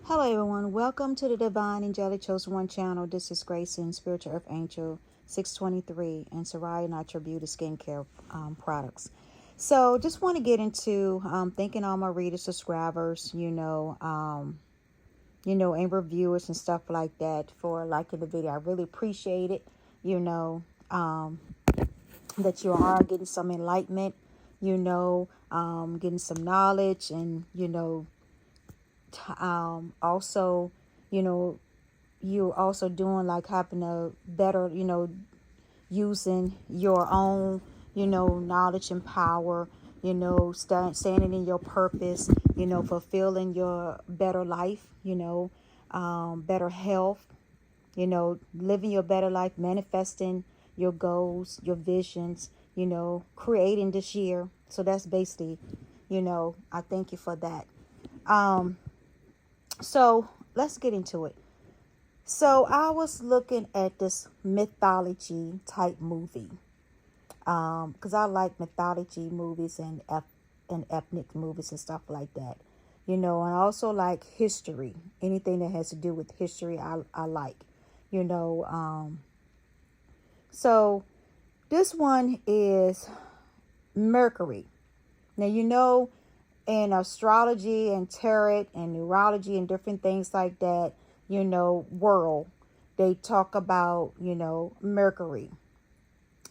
Hello, everyone. Welcome to the Divine Angelic Chosen One channel. This is Grace and Spiritual Earth Angel 623 and Sarai Natural Beauty skincare products. So, just want to get into thanking all my readers, subscribers, and reviewers and stuff like that for liking the video. I really appreciate it. That you are getting some enlightenment. Getting some knowledge and also you know you're also doing like having a better using your own knowledge and power, standing in your purpose, fulfilling your better life, better health, living your better life, manifesting your goals, your visions, creating this year. So that's basically, I thank you for that. um so let's get into it. So I was looking at this mythology type movie, because I like mythology movies and ethnic movies and stuff like that, and I also like history. Anything that has to do with history, I like, you know. So this one is Mercury. Now in astrology and tarot and neurology and different things like that, world, they talk about, Mercury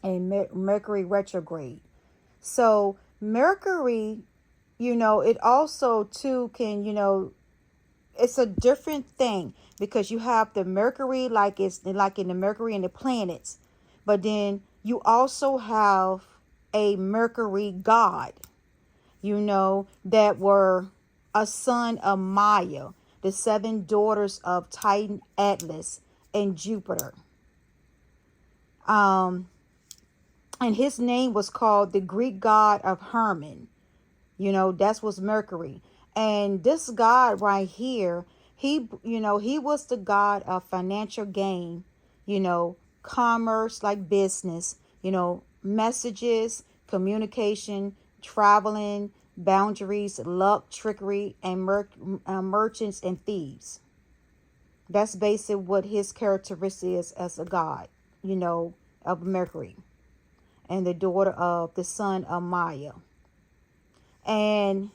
and Mercury retrograde. So Mercury, it also too can, it's a different thing because you have the Mercury, like it's like in the Mercury and the planets, but then you also have a Mercury god, that were a son of Maya, the seven daughters of Titan, Atlas, and Jupiter. Um, and his name was called the Greek god of Herman. That's was Mercury. And this god right here, he was the god of financial gain, commerce, like business, messages, communication, traveling, boundaries, luck, trickery, and merchants and thieves. That's basically what his characteristic is as a god, of Mercury, and the daughter of the son of Maya. And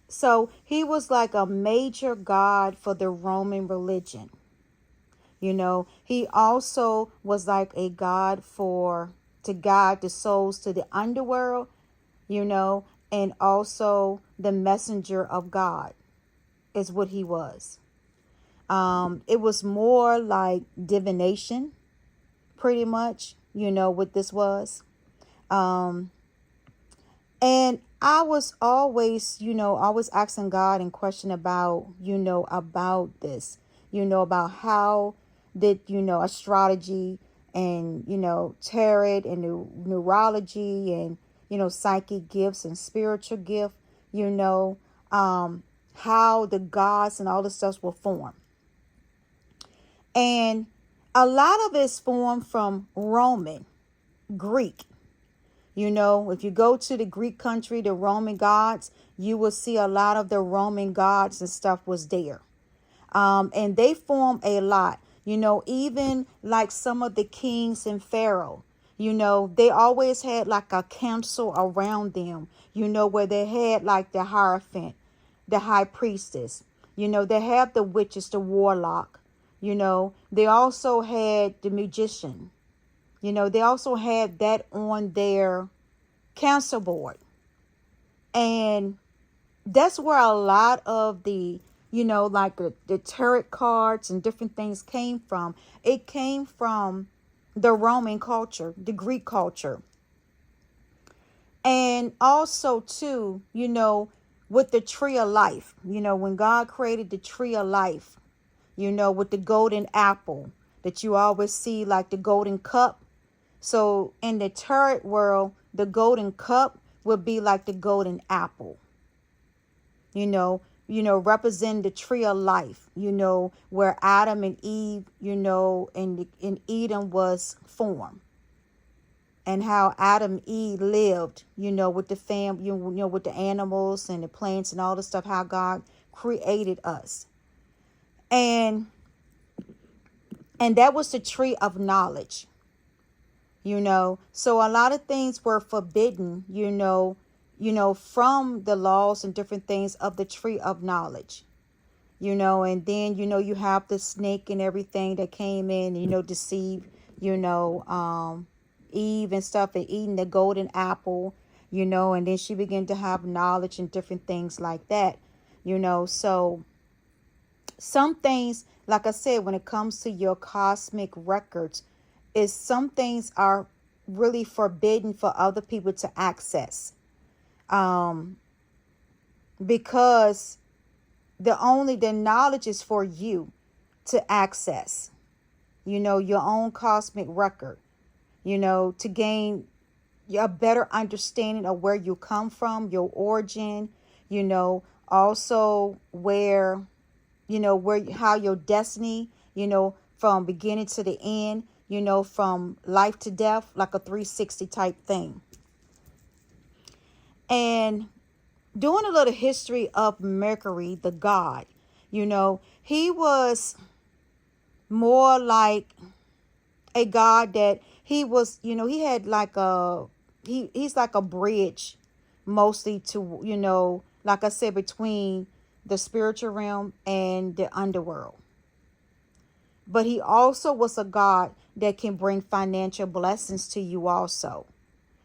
so he was like a major god for the Roman religion. He also was like a god to guide the souls to the underworld, and also the messenger of God is what he was. It was more like divination, pretty much, what this was. And I was always, always asking God and question about, about this, about how did, astrology and, tarot and neurology and, psychic gifts and spiritual gift, how the gods and all the stuff were formed. And a lot of it's formed from Roman, Greek. If you go to the Greek country, the Roman gods, you will see a lot of the Roman gods and stuff was there. And they form a lot, even like some of the kings and pharaoh, they always had like a council around them, where they had like the hierophant, the high priestess, they have the witches, the warlock, they also had the magician. They also had that on their council board. And that's where a lot of the, like the tarot cards and different things came from. It came from the Roman culture, the Greek culture. And also, too, with the tree of life, when God created the tree of life, with the golden apple that you always see, like the golden cup. So in the tarot world, the golden cup would be like the golden apple, represent the tree of life, where Adam and Eve, in Eden was formed, and how Adam and Eve lived, with the with the animals and the plants and all the stuff, how God created us. And that was the tree of knowledge, So a lot of things were forbidden, from the laws and different things of the tree of knowledge. And then, you have the snake and everything that came in, deceive, Eve and stuff, and eating the golden apple, and then she began to have knowledge and different things like that, So some things, like I said, when it comes to your cosmic records, is some things are really forbidden for other people to access. Because the knowledge is for you to access, your own cosmic record, to gain a better understanding of where you come from, your origin, also where, how your destiny, from beginning to the end, from life to death, like a 360 type thing. And doing a little history of Mercury, the god, he was more like a god that he was, he had like he's like a bridge mostly to, like I said, between the spiritual realm and the underworld. But he also was a god that can bring financial blessings to you also,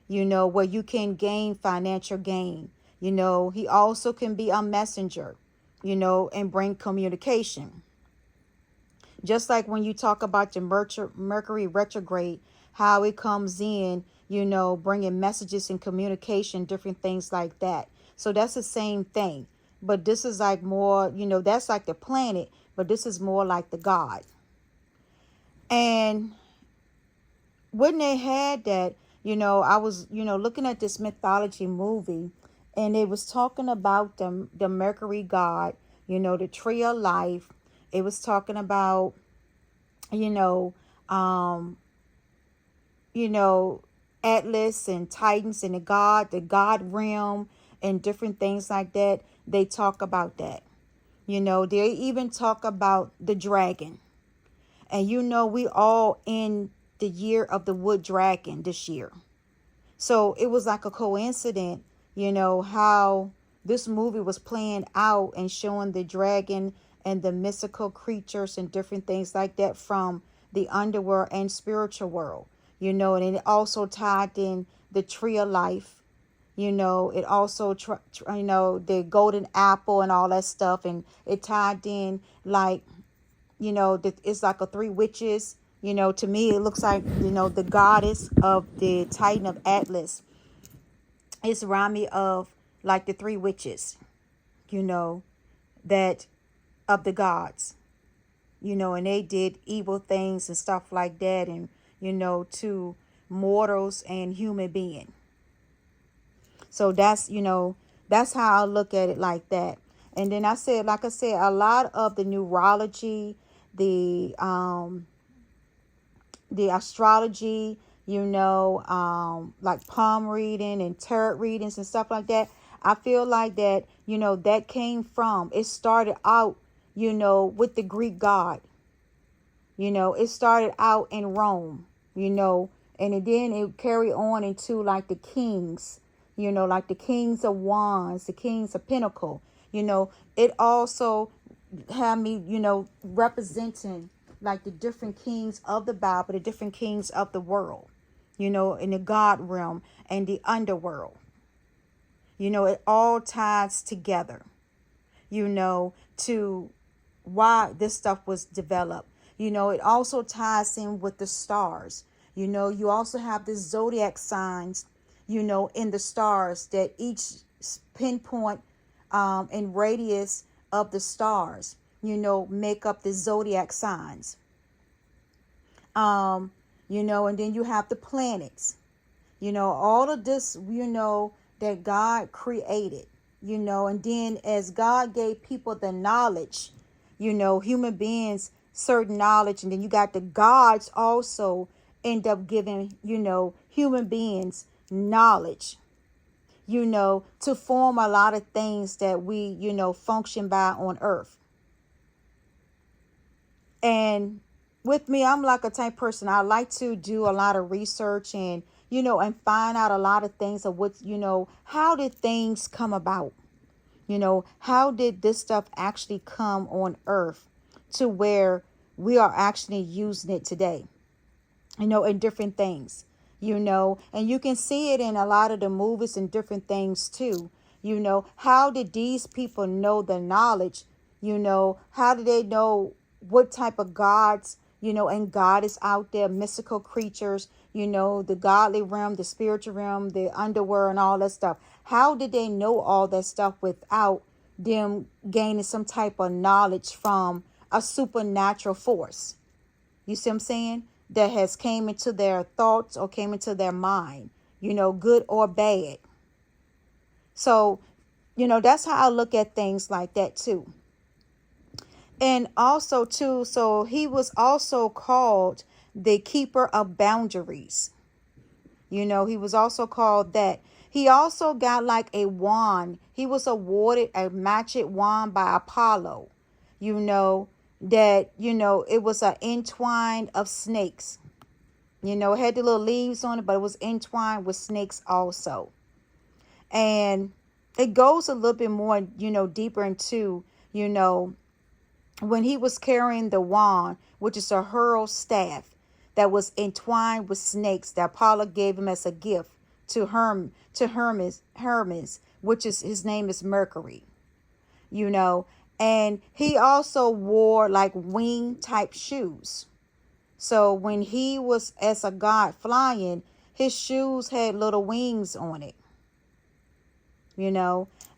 where you can gain financial gain. He also can be a messenger, and bring communication. Just like when you talk about the Mercury retrograde, how it comes in, bringing messages and communication, different things like that. So that's the same thing. But this is like more, that's like the planet, but this is more like the god. And when they had that, I was, looking at this mythology movie, and it was talking about the Mercury god, the tree of life. It was talking about, Atlas and Titans and the God realm and different things like that. They talk about that. They even talk about the dragon. And we all in the year of the wood dragon this year. So it was like a coincidence, how this movie was playing out and showing the dragon and the mystical creatures and different things like that from the underworld and spiritual world, and it also tied in the tree of life, it also, the golden apple and all that stuff. And it tied in like, it's like a three witches. To me, it looks like, the goddess of the Titan of Atlas. It's around me of like the three witches, that of the gods, and they did evil things and stuff like that. And, to mortals and human being. So that's, that's how I look at it like that. And then like I said, a lot of the neurology, the astrology, like palm reading and tarot readings and stuff like that. I feel like that, that came from, it started out, with the Greek god. It started out in Rome, and then it carried on into like the kings, like the kings of wands, the kings of pentacle. It also had me, representing like the different kings of the Bible, the different kings of the world, in the God realm and the underworld. It all ties together, to why this stuff was developed. It also ties in with the stars. You also have the zodiac signs, in the stars that each pinpoint and radius of the stars, make up the zodiac signs. And then you have the planets, all of this, that God created, and then as God gave people the knowledge, human beings, certain knowledge, and then you got the gods also end up giving, human beings knowledge, to form a lot of things that we, function by on earth. And with me, I'm like a type person. I like to do a lot of research and, and find out a lot of things of what, how did things come about? How did this stuff actually come on earth to where we are actually using it today, in different things, and you can see it in a lot of the movies and different things too. How did these people know the knowledge? How did they know what type of gods, and goddess out there, mystical creatures, the godly realm, the spiritual realm, the underworld, and all that stuff? How did they know all that stuff without them gaining some type of knowledge from a supernatural force? You see what I'm saying? That has came into their thoughts or came into their mind, good or bad. So, that's how I look at things like that too. And also too, so he was also called the keeper of boundaries. He was also called that. He also got like a wand. He was awarded a magic wand by Apollo. That, it was an entwine of snakes. It had the little leaves on it, but it was entwined with snakes also. And it goes a little bit more, deeper into, when he was carrying the wand, which is a hurled staff that was entwined with snakes that Apollo gave him as a gift to Hermes, which is his name is Mercury, and he also wore like wing type shoes. So when he was as a god flying, his shoes had little wings on it,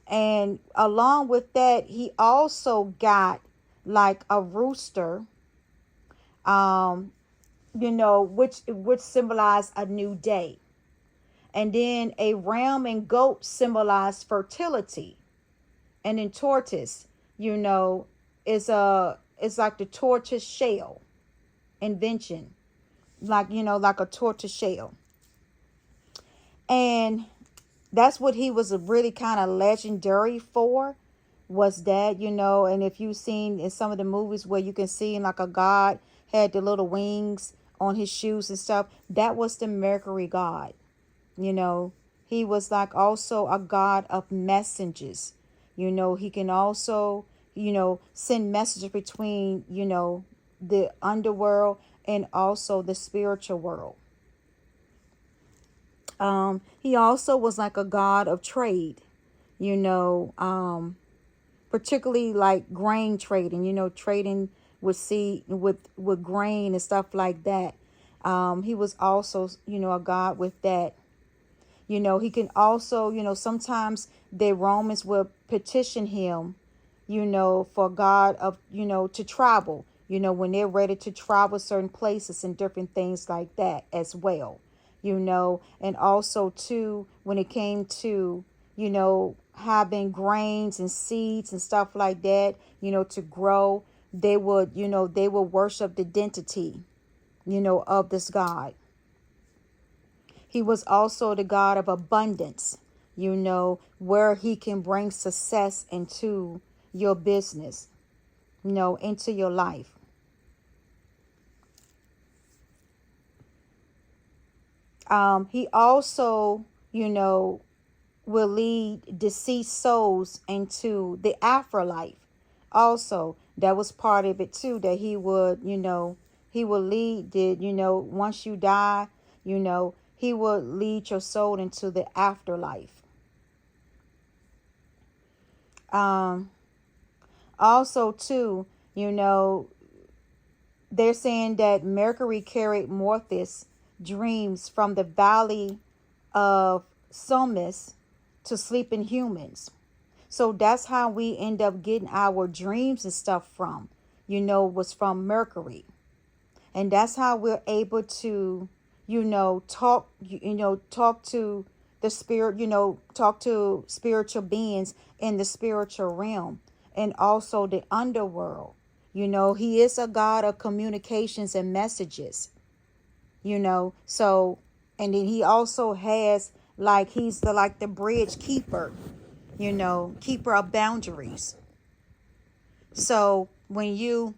and along with that, he also got like a rooster, which symbolized a new day. And then a ram and goat symbolized fertility. And then tortoise, is like the tortoise shell invention, like like a tortoise shell. And that's what he was really kind of legendary for, was that, and if you've seen in some of the movies where you can see like a god had the little wings on his shoes and stuff, that was the Mercury god. He was like also a god of messengers. He can also, send messages between, the underworld and also the spiritual world. He also was like a god of trade, particularly like grain trading, trading with seed, with grain and stuff like that. He was also, a god with that. He can also, sometimes the Romans will petition him, for God of, to travel, when they're ready to travel certain places and different things like that as well, and also too, when it came to, having grains and seeds and stuff like that, to grow, they would worship the identity, of this God. He was also the God of abundance, where he can bring success into your business, into your life. He also, will lead deceased souls into the afterlife. Also, that was part of it too, that he would, he will lead, once you die, he will lead your soul into the afterlife. Also too, they're saying that Mercury carried Morpheus' dreams from the valley of Somis to sleeping humans. So that's how we end up getting our dreams and stuff from, was from Mercury. And that's how we're able to, talk to the spirit, talk to spiritual beings in the spiritual realm and also the underworld. He is a God of communications and messages, so, and then he also has like he's the bridge keeper, keeper of boundaries. So when you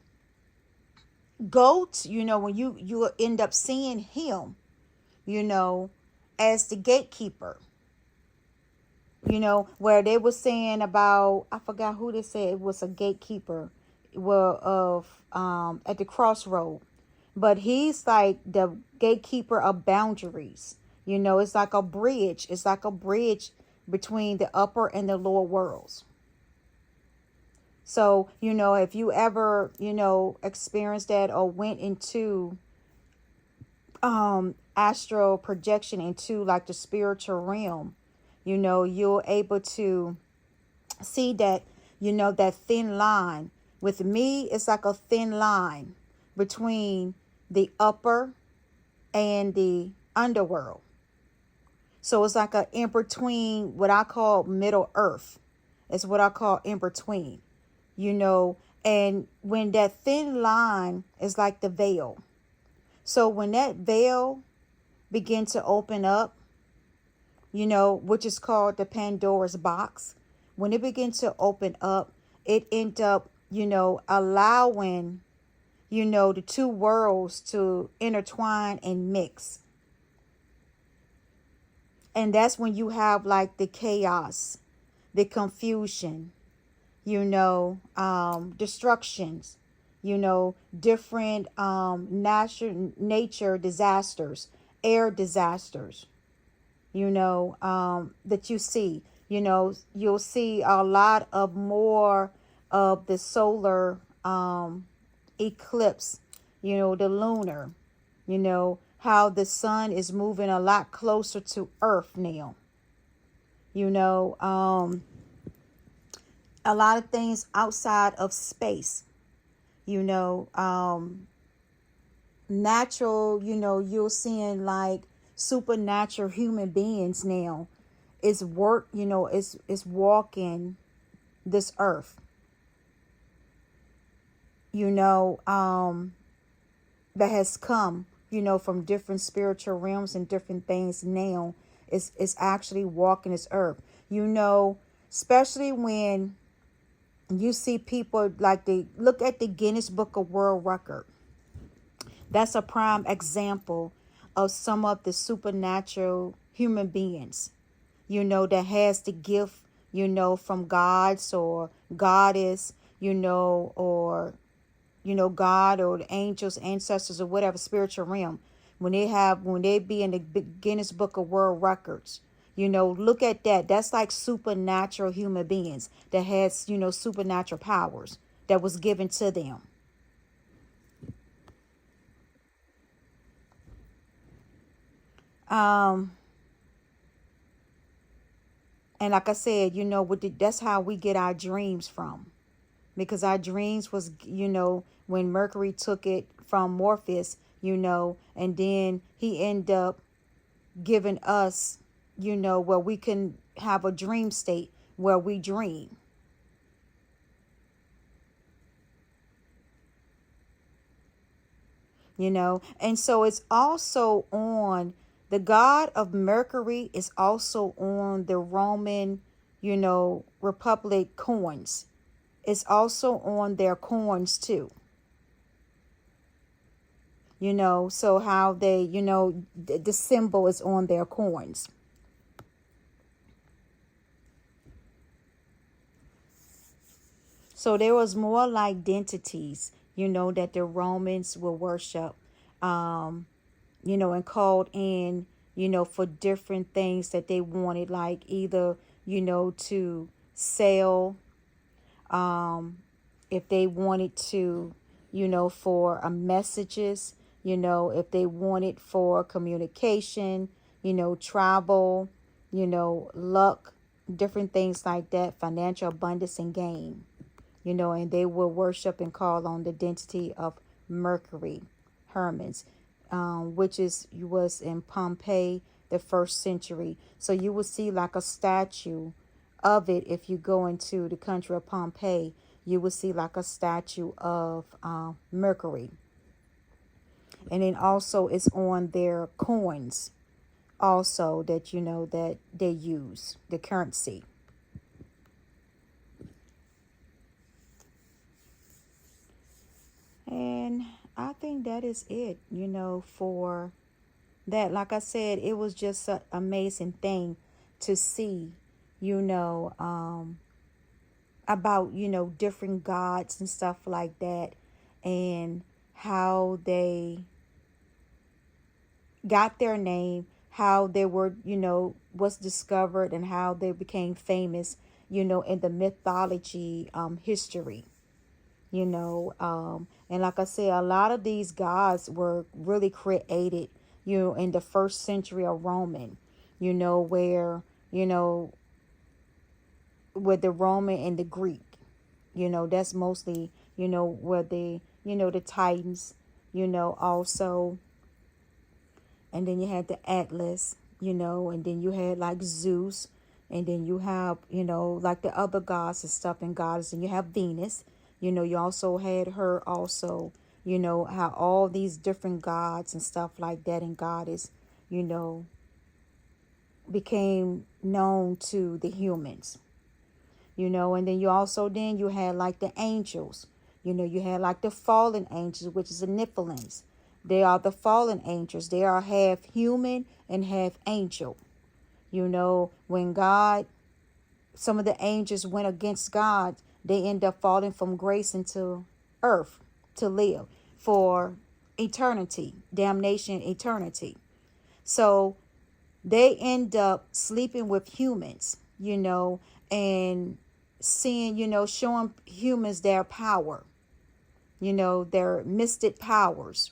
go to, when you end up seeing him, as the gatekeeper, where they were saying about, I forgot who they said it was a gatekeeper, well, of at the crossroad, but he's like the gatekeeper of boundaries. It's like a bridge. It's like a bridge between the upper and the lower worlds. So, if you ever, experienced that or went into astral projection into like the spiritual realm, you're able to see that, that thin line. With me, it's like a thin line between the upper and the underworld. So it's like a in between, what I call middle earth. It's what I call in between, and when that thin line is like the veil. So when that veil begins to open up, which is called the Pandora's box, when it begins to open up, it ends up, allowing, the two worlds to intertwine and mix. And that's when you have like the chaos, the confusion, destructions, different nature disasters, air disasters, that you see. You'll see a lot of more of the solar eclipse, the lunar, how the sun is moving a lot closer to Earth now. A lot of things outside of space, natural, you're seeing like supernatural human beings now is walking this earth, that has come, from different spiritual realms and different things now is actually walking this earth, especially when you see people like they look at the Guinness Book of World Record. That's a prime example of some of the supernatural human beings, that has the gift, from gods or goddess, or, God or the angels, ancestors, or whatever spiritual realm. When they be in the Guinness Book of World Records, look at that. That's like supernatural human beings that has, supernatural powers that was given to them. And like I said, that's how we get our dreams from. Because our dreams was, when Mercury took it from Morpheus, and then he ended up giving us, where we can have a dream state where we dream. And so it's also on the god of Mercury is also on the Roman, Republic coins. It's also on their coins too. So how they, the symbol is on their coins. So there was more like identities, that the Romans will worship, and called in, for different things that they wanted, like either, to sell, if they wanted to, for messages, if they wanted for communication, travel, luck, different things like that, financial abundance and gain, and they will worship and call on the identity of Mercury, Hermes, which was in Pompeii, the 1st century. So you will see like a statue of it. If you go into the country of Pompeii, you will see like a statue of Mercury. And then also it's on their coins, also that, that they use, the currency. And I think that is it, for that. Like I said, it was just an amazing thing to see, you know, about, different gods and stuff like that, and how they got their name, how they were, was discovered, and how they became famous, in the mythology history, and like I said, a lot of these gods were really created, in the first century of Roman, where, you know, with the Roman and the Greek, that's mostly, where the Titans, also, and then you had the Atlas, and then you had like Zeus, and then you have, like the other gods and stuff and goddess, and you have Venus, you also had her also, how all these different gods and stuff like that and goddess, you know, became known to the humans, and then you had like the angels, you had like the fallen angels, which is the Nephilims. They are the fallen angels. They are half human and half angel. When God, some of the angels went against God, they end up falling from grace into earth to live for eternity, damnation, eternity. So they end up sleeping with humans, and seeing, showing humans their power, their mystic powers.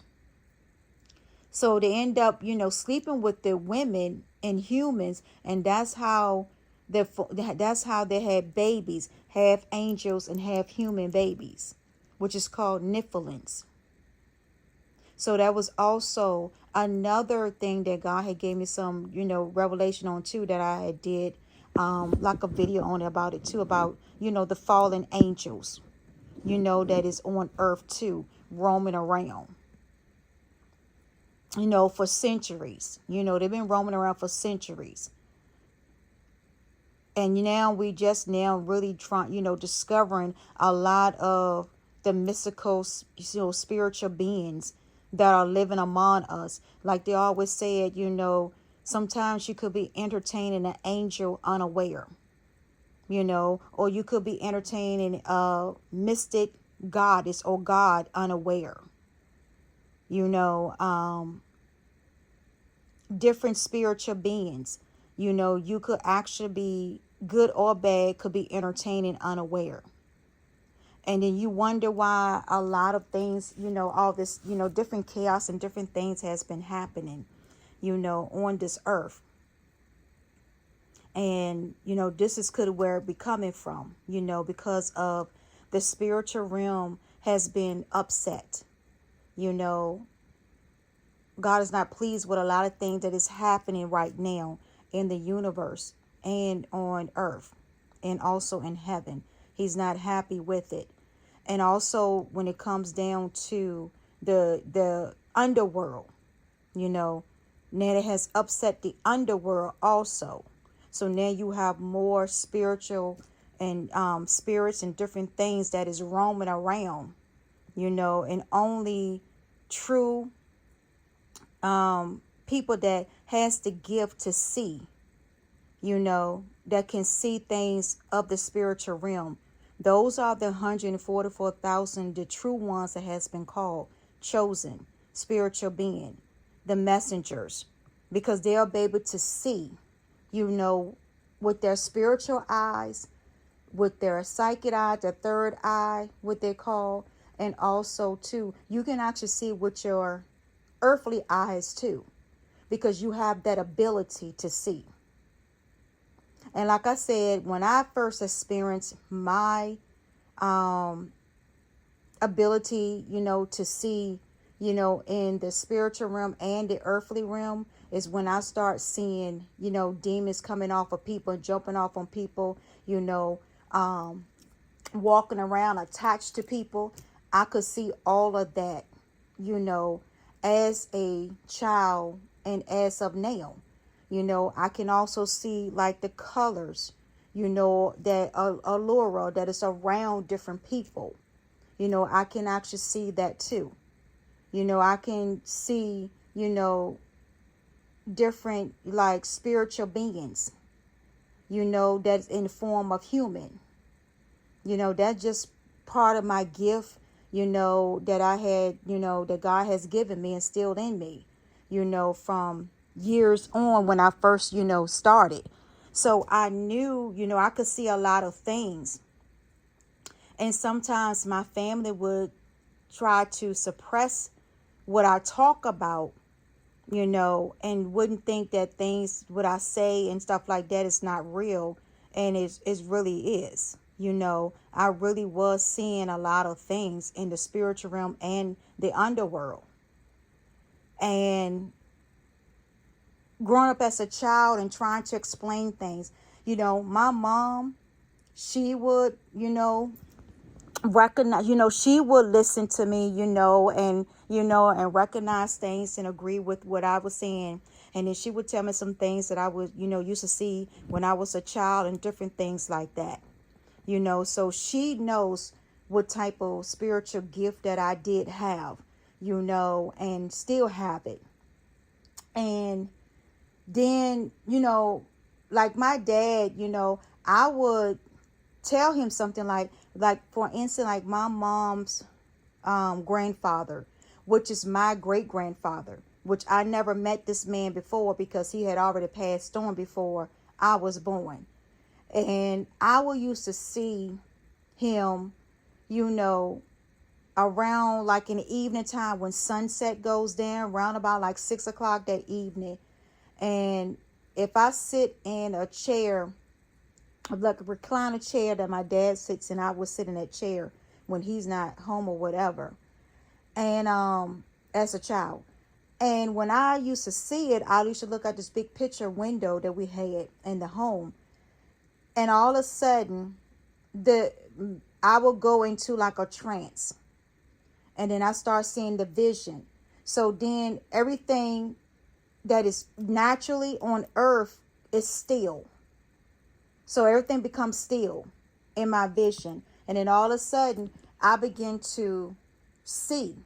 So they end up, sleeping with the women and humans, and that's how they had babies, half angels and half human babies, which is called Nephilims. So that was also another thing that God had gave me some, revelation on too, that I had did like a video on about it too, about, the fallen angels, that is on earth too, roaming around, for centuries. They've been roaming around for centuries. And now we just now really trying, discovering a lot of the mystical, spiritual beings that are living among us. Like they always said, sometimes you could be entertaining an angel unaware, or you could be entertaining a mystic goddess or god unaware, different spiritual beings. You could actually be good or bad, could be entertaining unaware. And then you wonder why a lot of things, all this, different chaos and different things has been happening, on this earth. And, this is could where it be coming from, because of the spiritual realm has been upset. God is not pleased with a lot of things that is happening right now in the universe and on earth and also in heaven. He's not happy with it. And also when it comes down to the underworld, now it has upset the underworld also. So now you have more spiritual and spirits and different things that is roaming around, and only true people that has the gift to see, that can see things of the spiritual realm. Those are the 144,000, the true ones that has been called, chosen, spiritual being, the messengers, because they'll be able to see, with their spiritual eyes, with their psychic eye, the third eye, what they call, and also too, you can actually see with your earthly eyes too, because you have that ability to see. And like I said, when I first experienced my ability, to see, in the spiritual realm and the earthly realm, is when I start seeing, demons coming off of people, jumping off on people, walking around attached to people. I could see all of that, as a child and as of now, You know, I can also see like the colors, you know, that allure that is around different people. You know, I can actually see that too. You know, I can see, you know, different like spiritual beings, you know, that's in the form of human. You know, that's just part of my gift, you know, that I had, you know, that God has given me, instilled in me, you know, from years on when I first, you know, started. So I knew, you know, I could see a lot of things. And sometimes my family would try to suppress what I talk about, you know, and wouldn't think that things, what I say and stuff like that is not real. And it really is. You know, I really was seeing a lot of things in the spiritual realm and the underworld. And growing up as a child and trying to explain things, you know, my mom, she would, you know, recognize, you know, she would listen to me, you know, and recognize things and agree with what I was saying. And then she would tell me some things that I would, you know, used to see when I was a child and different things like that. You know, so she knows what type of spiritual gift that I did have, you know, and still have it. And then, you know, like my dad, you know, I would tell him something like for instance, like my mom's grandfather, which is my great grandfather, which I never met this man before because he had already passed on before I was born. And I will used to see him, you know, around like in the evening time when sunset goes down, around about like 6 o'clock that evening. And if I sit in a chair, like a recliner chair that my dad sits in, I would sit in that chair when he's not home or whatever. And as a child. And when I used to see it, I used to look at this big picture window that we had in the home. And all of a sudden, I will go into like a trance. And then I start seeing the vision. So then everything that is naturally on earth is still. So everything becomes still in my vision. And then all of a sudden, I begin to see,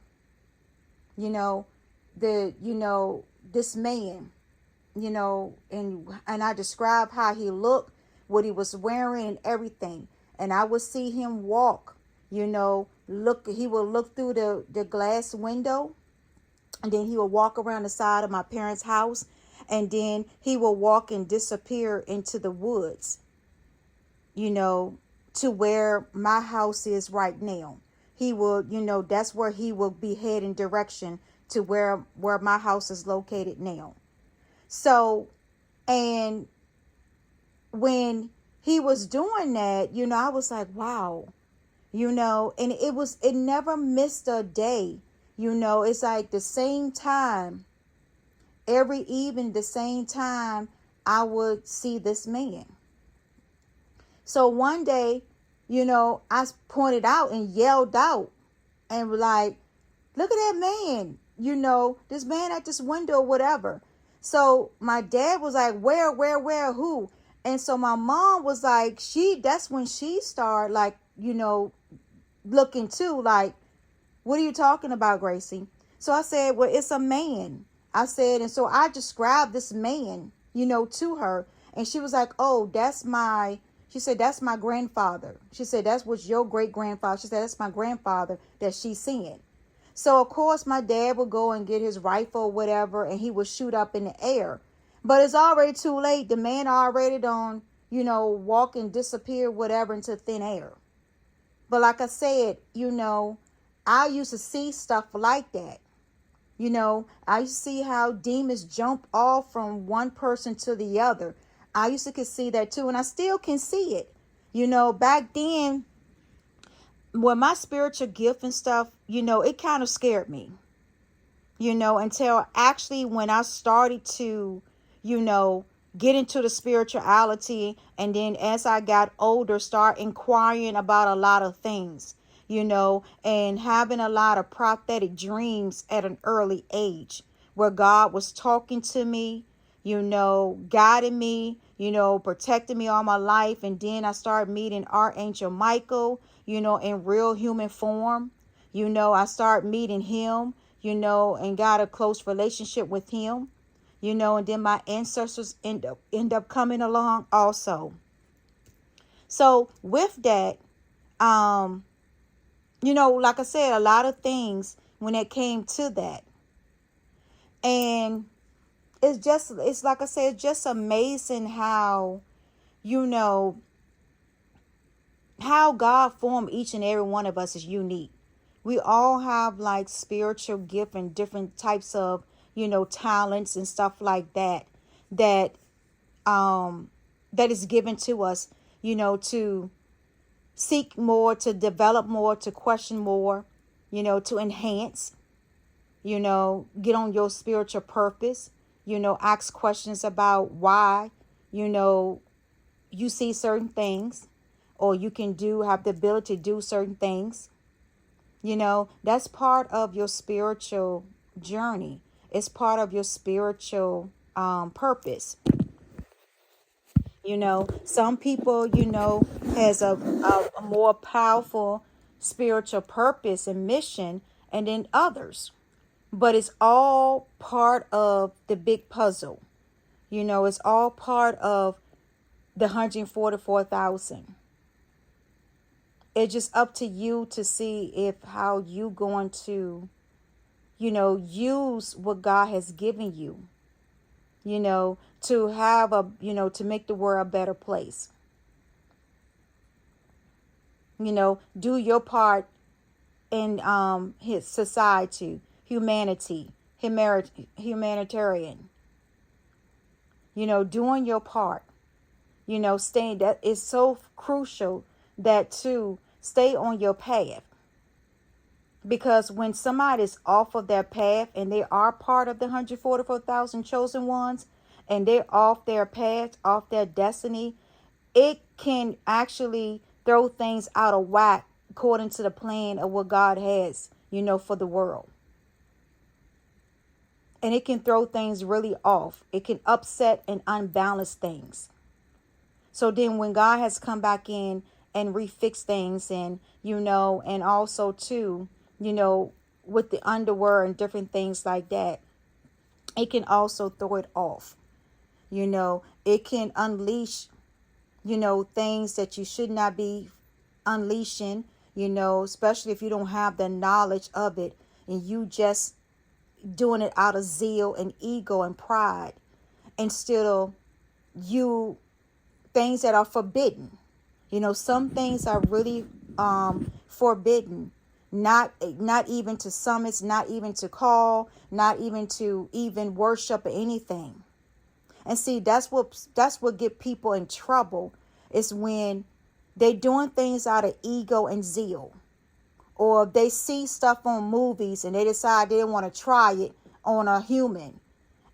you know, this man, you know, and I describe how he looked, what he was wearing and everything. And I would see him walk, you know, he would look through the glass window, and then he would walk around the side of my parents' house, and then he would walk and disappear into the woods, you know, to where my house is right now. He will, you know, that's where he will be heading direction to where my house is located now. So, and when he was doing that, you know, I was like, wow, you know, and it never missed a day. You know, it's like the same time, every evening, the same time I would see this man. So one day, you know, I pointed out and yelled out and like, look at that man, you know, this man at this window, whatever. So my dad was like, where, who? And so my mom was like, that's when she started like, you know, looking too, like, what are you talking about, Gracie? So I said, well, it's a man. I said, and so I described this man, you know, to her. And she was like, oh, she said, that's my grandfather. She said, that's what's your great grandfather. She said, that's my grandfather that she's seeing. So, of course, my dad would go and get his rifle or whatever, and he would shoot up in the air. But it's already too late. The man already done, you know, walk and disappear, whatever, into thin air. But like I said, you know, I used to see stuff like that. You know, I used to see how demons jump off from one person to the other. I used to could see that too, and I still can see it. You know, back then, when my spiritual gift and stuff, you know, it kind of scared me. You know, until actually when I started to, you know, get into the spirituality, and then as I got older, start inquiring about a lot of things, you know, and having a lot of prophetic dreams at an early age where God was talking to me, guiding me, protecting me all my life. And then I started meeting Archangel Michael, in real human form. I started meeting him, and got a close relationship with him, and then my ancestors end up coming along also. So with that, like I said, a lot of things when it came to that. And it's like I said, it's just amazing how, you know, how God formed each and every one of us is unique. We all have like spiritual gift and different types of, talents and stuff like that, that, that is given to us, to seek more, to develop more, to question more, to enhance, get on your spiritual purpose, ask questions about why, you see certain things, or you can have the ability to do certain things. That's part of your spiritual journey. It's part of your spiritual purpose. Some people, has a more powerful spiritual purpose and mission, and then others. But it's all part of the big puzzle. It's all part of the 144,000. It's just up to you to see if how you going to, use what God has given you, to have to make the world a better place. Do your part in his society, humanitarian. Doing your part. Staying, that is so crucial, that to stay on your path. Because when somebody's off of their path and they are part of the 144,000 chosen ones, and they're off their path, off their destiny, it can actually throw things out of whack according to the plan of what God has, for the world. And it can throw things really off. It can upset and unbalance things. So then when God has come back in and refix things, and, and also too, with the underwear and different things like that, it can also throw it off. It can unleash, things that you should not be unleashing, especially if you don't have the knowledge of it, and you just doing it out of zeal and ego and pride, instead of you things that are forbidden. Some things are really forbidden. Not even to summits, not even to call, not even to even worship or anything. And see, that's what get people in trouble, is when they doing things out of ego and zeal. Or they see stuff on movies and they decide they don't want to try it on a human.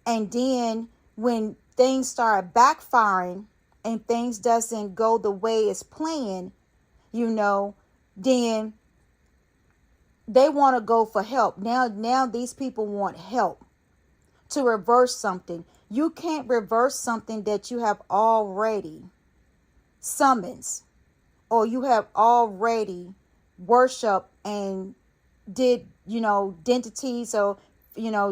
And then when things start backfiring and things doesn't go the way it's planned, then they want to go for help. Now these people want help to reverse something. You can't reverse something that you have already summons, or you have already worship and did, identities, or,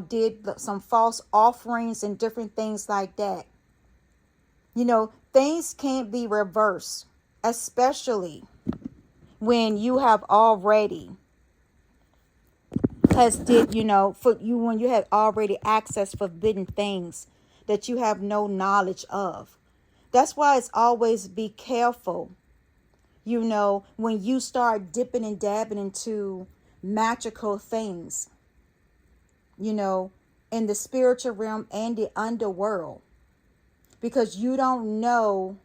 did some false offerings and different things like that. Things can't be reversed, especially when you have already when you have already accessed forbidden things that you have no knowledge of. That's why it's always be careful, when you start dipping and dabbing into magical things, in the spiritual realm and the underworld, because you don't know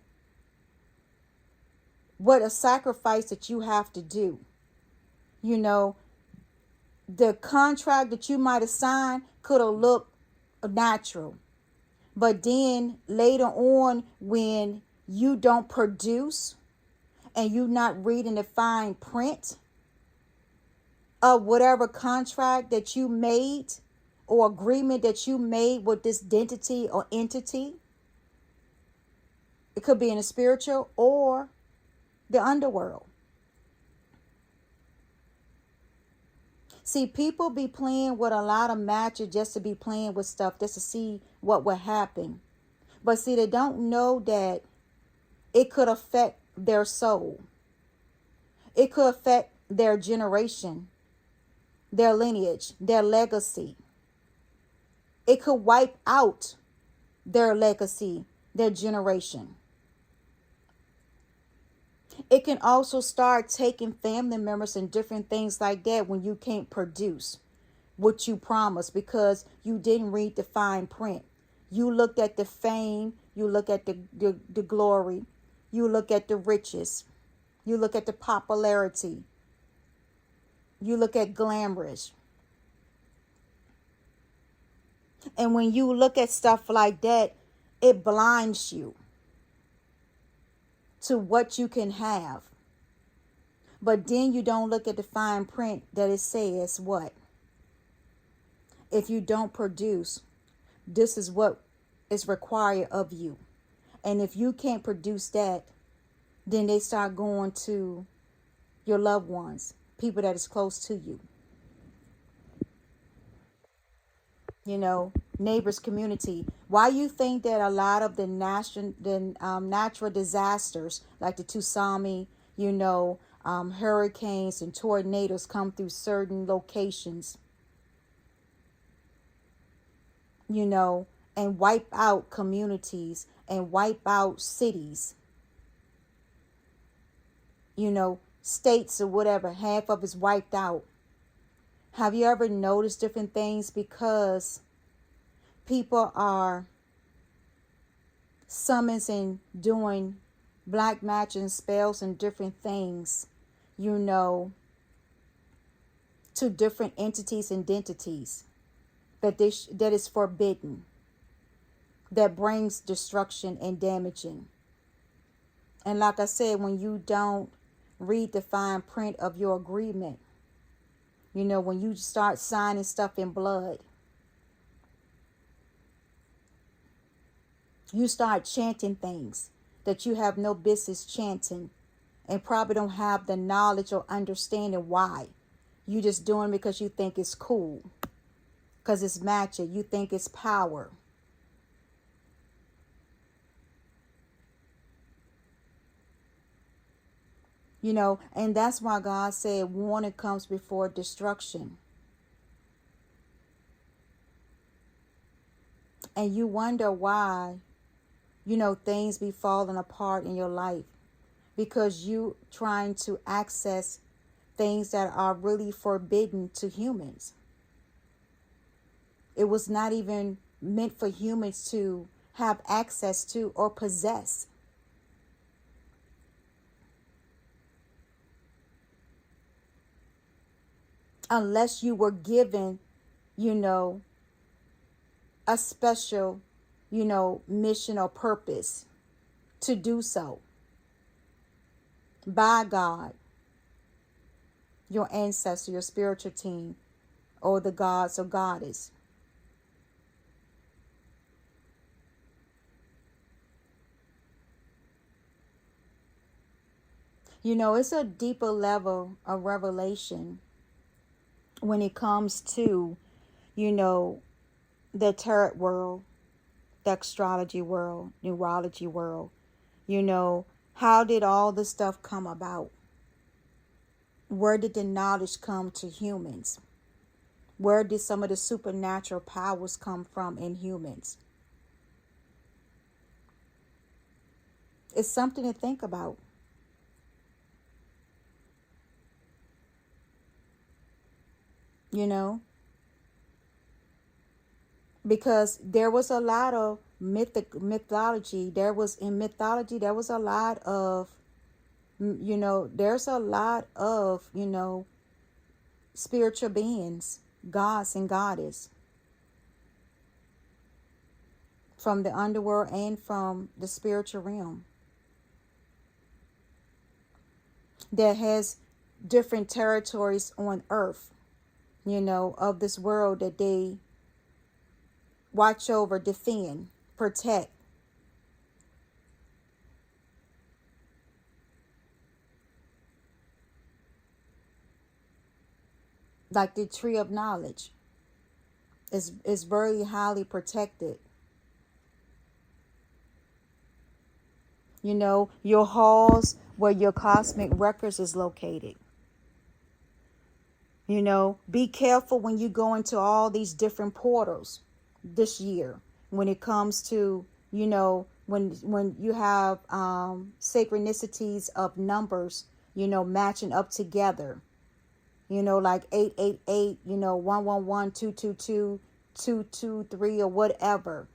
what a sacrifice that you have to do. The contract that you might have signed could have looked natural, but then later on, when you don't produce and you're not reading the fine print of whatever contract that you made or agreement that you made with this entity or entity. It could be in the spiritual or the underworld. See, people be playing with a lot of matches just to be playing with stuff, just to see what will happen. But see, they don't know that it could affect their soul. It could affect their generation, their lineage, their legacy. It could wipe out their legacy, their generation. It can also start taking family members and different things like that when you can't produce what you promised because you didn't read the fine print. You looked at the fame, you look at the glory, you look at the riches, you look at the popularity, you look at glamorous. And when you look at stuff like that, it blinds you to what you can have. But then you don't look at the fine print that it says what? If you don't produce, this is what is required of you. And if you can't produce that, then they start going to your loved ones, people that is close to you. You know, neighbors, community. Why you think that a lot of the natural disasters like the tsunami, hurricanes and tornadoes come through certain locations, and wipe out communities and wipe out cities, states or whatever, half of it's wiped out. Have you ever noticed different things? Because people are summoning, doing black magic spells and different things, to different entities and entities that is forbidden, that brings destruction and damaging. And like I said, when you don't read the fine print of your agreement, when you start signing stuff in blood, you start chanting things that you have no business chanting and probably don't have the knowledge or understanding why. You just doing it because you think it's cool, because it's magic. You think it's power. And that's why God said warning comes before destruction. And you wonder why, things be falling apart in your life, because you trying to access things that are really forbidden to humans. It was not even meant for humans to have access to or possess. Unless you were given, a special, mission or purpose to do so by God, your ancestor, your spiritual team, or the gods or goddess. It's a deeper level of revelation when it comes to, the tarot world, the astrology world, neurology world. How did all this stuff come about? Where did the knowledge come to humans? Where did some of the supernatural powers come from in humans? It's something to think about. Because there was a lot of mythology. There was a lot of, there's a lot of, spiritual beings, gods and goddess, from the underworld and from the spiritual realm, that has different territories on earth, of this world that they watch over, defend, protect. Like the tree of knowledge is very highly protected. You know, your halls where your cosmic records is located. You know, be careful when you go into all these different portals this year when it comes to, you know, when you have synchronicities of numbers, you know, matching up together. You know, like 888, you know, 111, 222, 223, or whatever.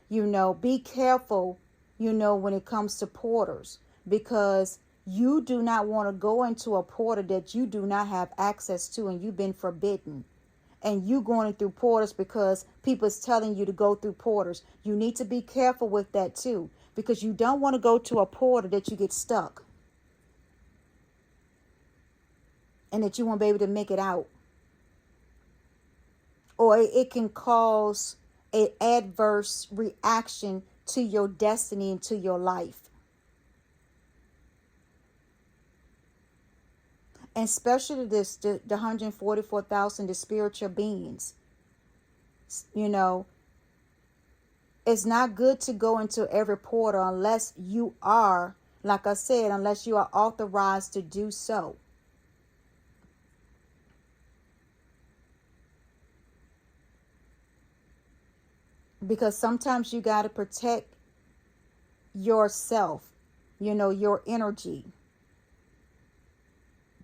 You know, be careful, you know, when it comes to portals, because you do not want to go into a portal that you do not have access to and you've been forbidden. And you going through portals because people's telling you to go through portals. You need to be careful with that too, because you don't want to go to a portal that you get stuck and that you won't be able to make it out. Or it can cause an adverse reaction to your destiny and to your life. And especially the 144,000, the spiritual beings. You know, it's not good to go into every portal unless you are, like I said, unless you are authorized to do so. Because sometimes you got to protect yourself, you know, your energy,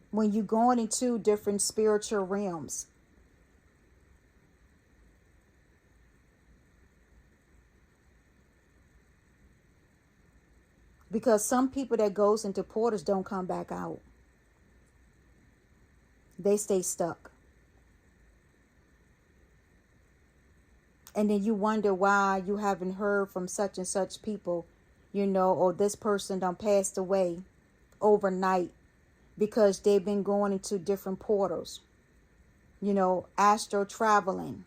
when you're going into different spiritual realms. Because some people that goes into portals don't come back out. They stay stuck. And then you wonder why you haven't heard from such and such people, you know, or this person done passed away overnight because they've been going into different portals, you know, astral traveling.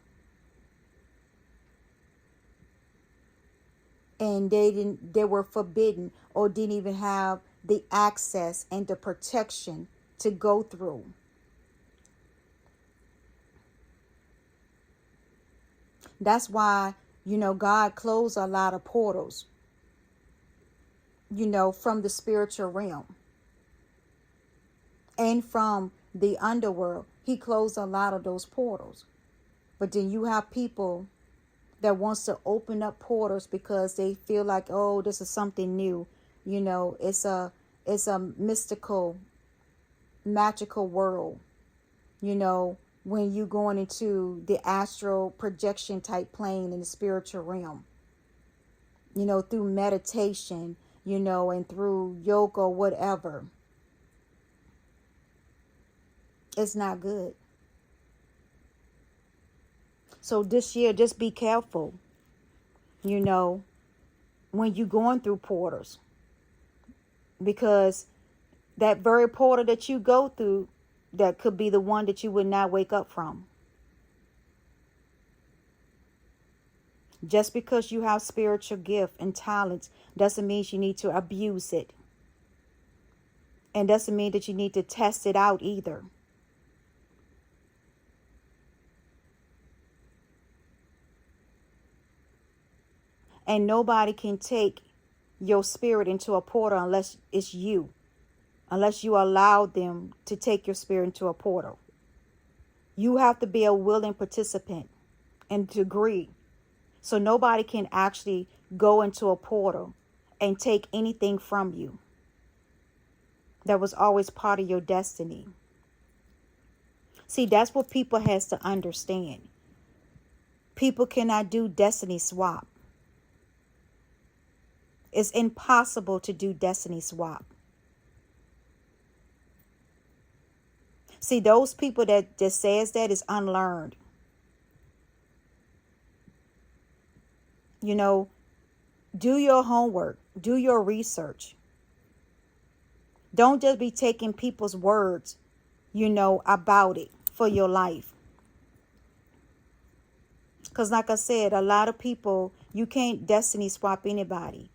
And they were forbidden or didn't even have the access and the protection to go through. That's why, you know, God closed a lot of portals, you know, from the spiritual realm and from the underworld. He closed a lot of those portals. But then you have people that wants to open up portals because they feel like, oh, this is something new. You know, it's a mystical, magical world. You know, when you going into the astral projection type plane in the spiritual realm, you know, through meditation, you know, and through yoga or whatever. It's not good. So this year, just be careful, you know, when you're going through portals, because that very portal that you go through, that could be the one that you would not wake up from. Just because you have spiritual gift and talents doesn't mean you need to abuse it. And doesn't mean that you need to test it out either. And nobody can take your spirit into a portal unless it's you. Unless you allow them to take your spirit into a portal. You have to be a willing participant and to agree. So nobody can actually go into a portal and take anything from you that was always part of your destiny. See, that's what people has to understand. People cannot do destiny swap. It's impossible to do destiny swap. See, those people that just says that is unlearned. You know, do your homework. Do your research. Don't just be taking people's words, you know, about it for your life. Because like I said, a lot of people, you can't destiny swap anybody.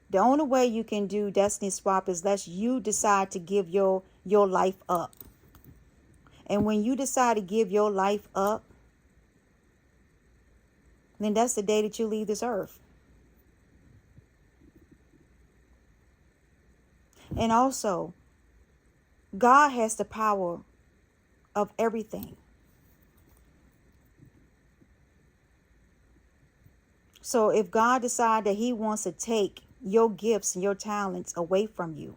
The only way you can do destiny swap is unless you decide to give your life up. And when you decide to give your life up, then that's the day that you leave this earth. And also, God has the power of everything. So if God decides that he wants to take your gifts and your talents away from you,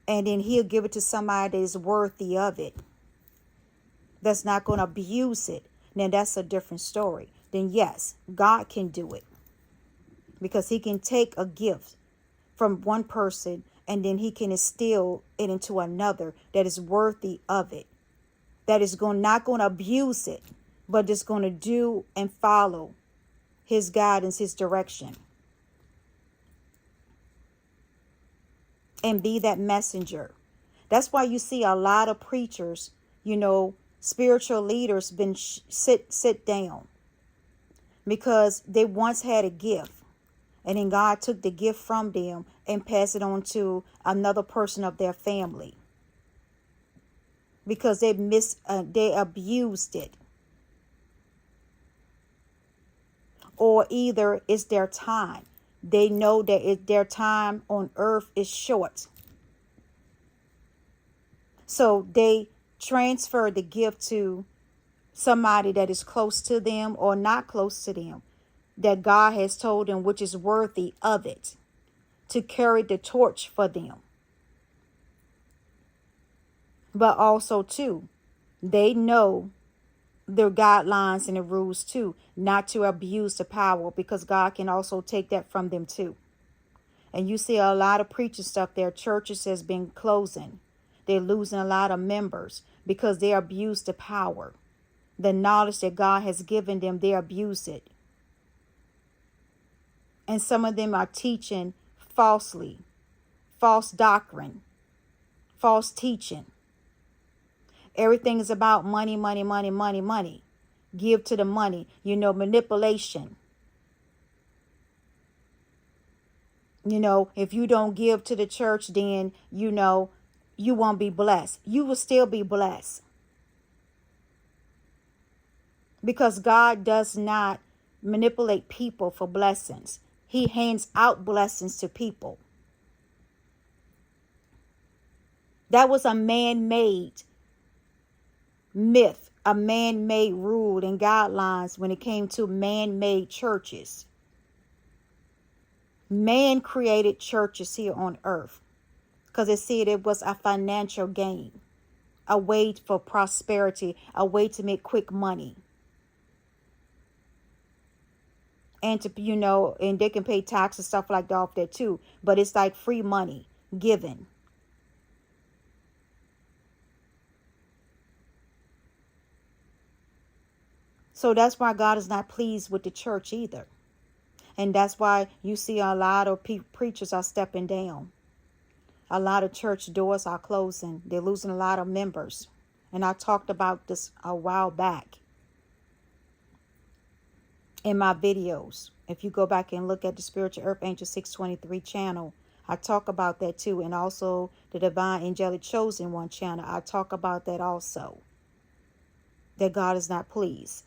and then he'll give it to somebody that is worthy of it, that's not going to abuse it, then that's a different story. Then yes, God can do it. Because he can take a gift from one person and then he can instill it into another that is worthy of it. That is not going to abuse it, but is going to do and follow his guidance, his direction. And be that messenger. That's why you see a lot of preachers, spiritual leaders been sit down. Because they once had a gift. And then God took the gift from them and passed it on to another person of their family. Because they abused it. Or either it's their time. They know that their time on earth is short. So they transfer the gift to somebody that is close to them or not close to them, that God has told them which is worthy of it, to carry the torch for them. But also too, they know the guidelines and the rules too, not to abuse the power, because God can also take that from them too. And you see a lot of preachers stuff there. Churches has been closing. They're losing a lot of members because they abuse the power. The knowledge that God has given them, they abuse it. And some of them are teaching falsely, false doctrine, false teaching. Everything is about money, money, money, money, money. Give to the money, manipulation. If you don't give to the church, then, you won't be blessed. You will still be blessed. Because God does not manipulate people for blessings. He hands out blessings to people. That was a man-made myth, a man-made rule and guidelines when it came to man-made churches. Man created churches here on earth because it said it was a financial gain, a way for prosperity, a way to make quick money. And to, and they can pay taxes, stuff like that off there too. But it's like free money given. So that's why God is not pleased with the church either. And that's why you see a lot of preachers are stepping down. A lot of church doors are closing. They're losing a lot of members. And I talked about this a while back in my videos. If you go back and look at the Spiritual Earth Angel 623 channel, I talk about that too. And also the Divine Angelic Chosen One channel, I talk about that also. That God is not pleased.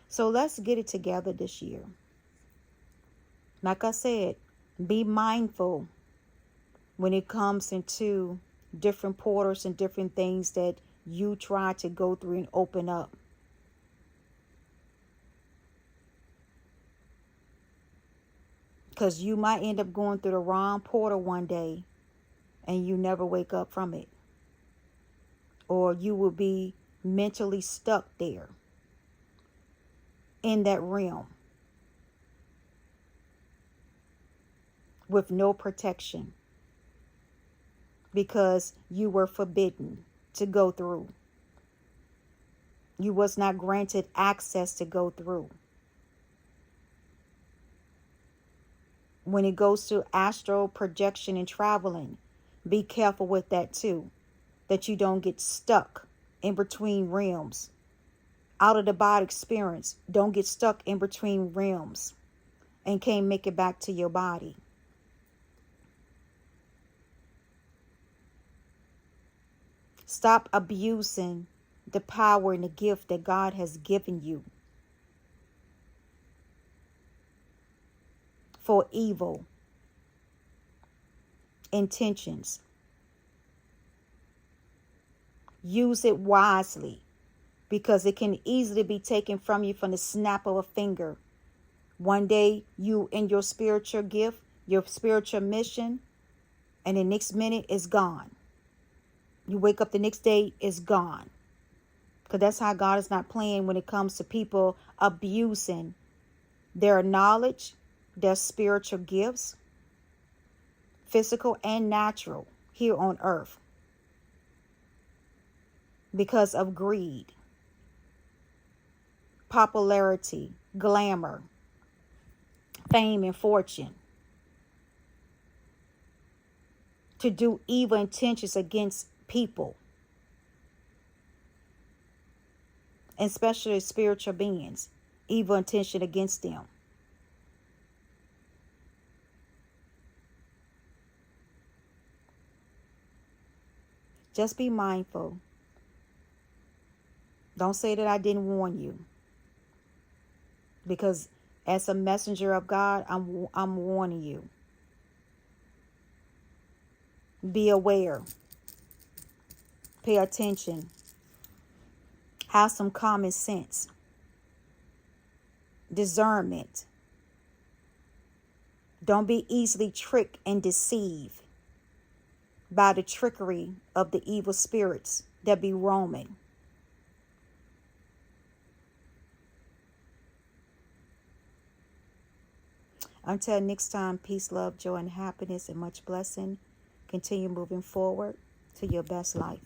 So let's get it together this year. Like I said, be mindful when it comes into different portals and different things that you try to go through and open up. Because you might end up going through the wrong portal one day and you never wake up from it. Or you will be mentally stuck there in that realm with no protection because you were forbidden to go through. You was not granted access to go through. When it goes to astral projection and traveling, be careful with that too, that you don't get stuck in between realms. Out of the body experience, don't get stuck in between realms and can't make it back to your body. Stop abusing the power and the gift that God has given you for evil intentions. Use it wisely, because it can easily be taken from you from the snap of a finger. One day you in your spiritual gift, your spiritual mission, and the next minute is gone. You wake up the next day, it's gone. Because that's how God is not playing when it comes to people abusing their knowledge, their spiritual gifts, physical and natural, here on earth, because of greed, popularity, glamour, fame, and fortune. To do evil intentions against people, and especially spiritual beings, evil intention against them. Just be mindful. Don't say that I didn't warn you, because as a messenger of God, I'm warning you. Be aware. Pay attention. Have some common sense. Discernment. Don't be easily tricked and deceived by the trickery of the evil spirits that be roaming. Until next time, peace, love, joy, and happiness, and much blessing. Continue moving forward to your best life.